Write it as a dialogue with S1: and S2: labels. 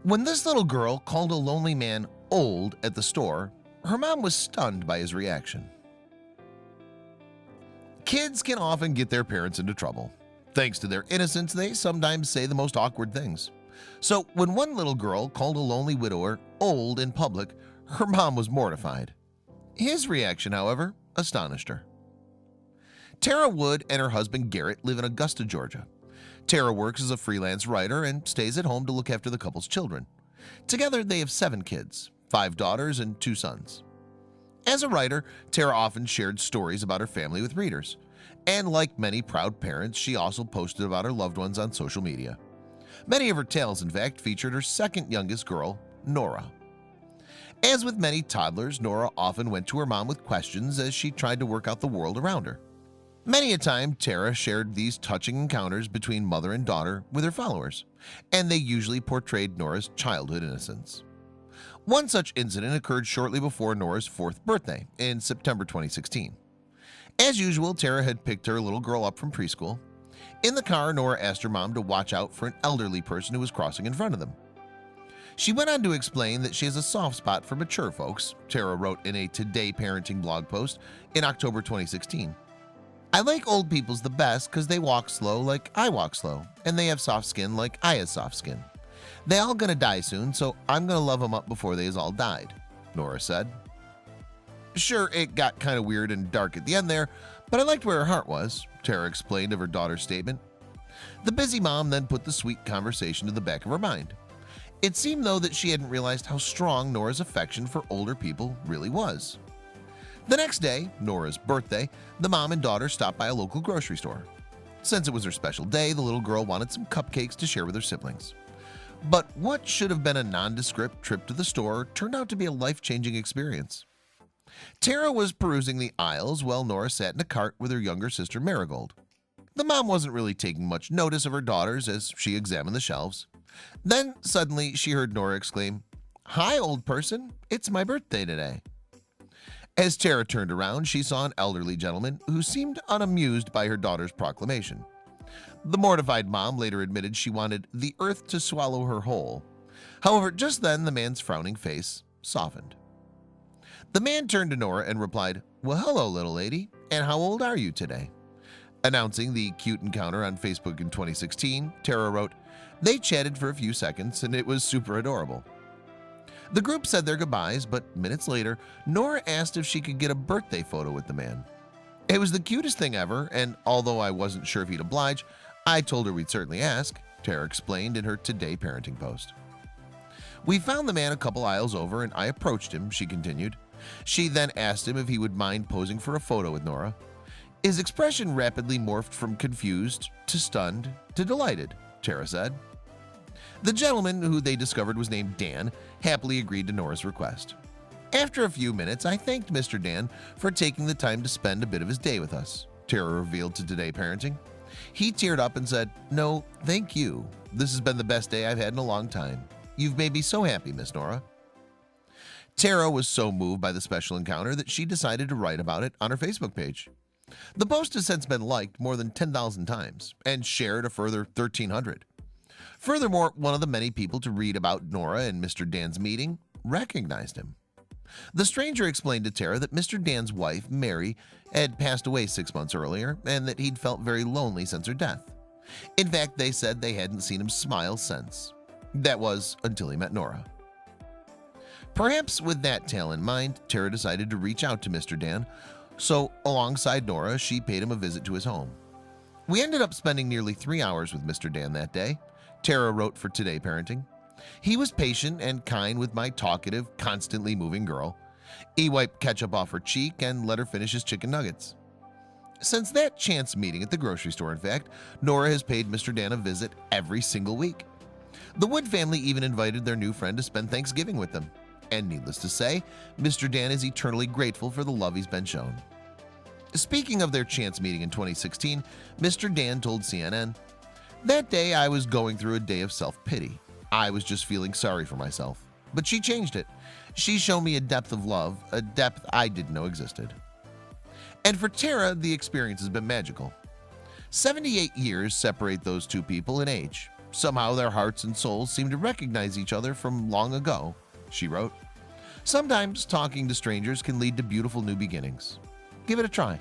S1: When this little girl called a lonely man old at the store, her mom was stunned by his reaction. Kids can often get their parents into trouble. Thanks to their innocence, they sometimes say the most awkward things. So when one little girl called a lonely widower old in public, her mom was mortified. His reaction, however, astonished her. Norah Wood and her husband Garrett live in Augusta, Georgia. Norah works as a freelance writer and stays at home to look after the couple's children. Together, they have 7 kids, 5 daughters and 2 sons. As a writer, Norah often shared stories about her family with readers. And like many proud parents, she also posted about her loved ones on social media. Many of her tales, in fact, featured her second youngest girl, Norah. As with many toddlers, Norah often went to her mom with questions as she tried to work out the world around her. Many a time, Norah shared these touching encounters between mother and daughter with her followers, and they usually portrayed Norah's childhood innocence. One such incident occurred shortly before Norah's 4th birthday in September 2016. As usual, Norah had picked her little girl up from preschool. In the car, Norah asked her mom to watch out for an elderly person who was crossing in front of them. She went on to explain that she has a soft spot for mature folks, Norah wrote in a Today Parenting blog post in October 2016. I like old people's the best because they walk slow like I walk slow, and they have soft skin like I have soft skin. They all gonna die soon, so I'm gonna love them up before they has all died, Norah said. Sure, it got kind of weird and dark at the end there, but I liked where her heart was, Norah explained of her daughter's statement. The busy mom then put the sweet conversation to the back of her mind. It seemed though that she hadn't realized how strong Norah's affection for older people really was. The next day, Norah's birthday, the mom and daughter stopped by a local grocery store. Since it was her special day, the little girl wanted some cupcakes to share with her siblings. But what should have been a nondescript trip to the store turned out to be a life-changing experience. Norah was perusing the aisles while Norah sat in a cart with her younger sister Marigold. The mom wasn't really taking much notice of her daughters as she examined the shelves. Then suddenly she heard Norah exclaim, "Hi, old person, it's my birthday today." As Norah turned around, she saw an elderly gentleman who seemed unamused by her daughter's proclamation. The mortified mom later admitted she wanted the earth to swallow her whole. However, just then the man's frowning face softened. The man turned to Norah and replied, "Well, hello, little lady, and how old are you today?" Announcing the cute encounter on Facebook in 2016, Norah wrote, "They chatted for a few seconds and it was super adorable." The group said their goodbyes, but minutes later, Norah asked if she could get a birthday photo with the man. It was the cutest thing ever, and although I wasn't sure if he'd oblige, I told her we'd certainly ask, Norah explained in her Today Parenting post. We found the man a couple aisles over and I approached him, she continued. She then asked him if he would mind posing for a photo with Norah. His expression rapidly morphed from confused to stunned to delighted, Norah said. The gentleman, who they discovered was named Dan, happily agreed to Norah's request. After a few minutes, I thanked Mr. Dan for taking the time to spend a bit of his day with us, Norah revealed to Today Parenting. He teared up and said, "No, thank you. This has been the best day I've had in a long time. You've made me so happy, Miss Norah." Norah was so moved by the special encounter that she decided to write about it on her Facebook page. The post has since been liked more than 10,000 times and shared a further 1,300. Furthermore, one of the many people to read about Norah and Mr. Dan's meeting recognized him. The stranger explained to Norah that Mr. Dan's wife, Mary, had passed away 6 months earlier and that he'd felt very lonely since her death. In fact, they said they hadn't seen him smile since. That was until he met Norah. Perhaps with that tale in mind, Norah decided to reach out to Mr. Dan, so alongside Norah, she paid him a visit to his home. We ended up spending nearly 3 hours with Mr. Dan that day, Norah wrote for Today Parenting. He was patient and kind with my talkative, constantly moving girl. He wiped ketchup off her cheek and let her finish his chicken nuggets. Since that chance meeting at the grocery store, in fact, Norah has paid Mr. Dan a visit every single week. The Wood family even invited their new friend to spend Thanksgiving with them. And needless to say, Mr. Dan is eternally grateful for the love he's been shown. Speaking of their chance meeting in 2016, Mr. Dan told CNN, "That day I was going through a day of self-pity. I was just feeling sorry for myself. But she changed it. She showed me a depth of love, a depth I didn't know existed." And for Tara, the experience has been magical. 78 years separate those two people in age. Somehow their hearts and souls seem to recognize each other from long ago, she wrote. Sometimes talking to strangers can lead to beautiful new beginnings. Give it a try.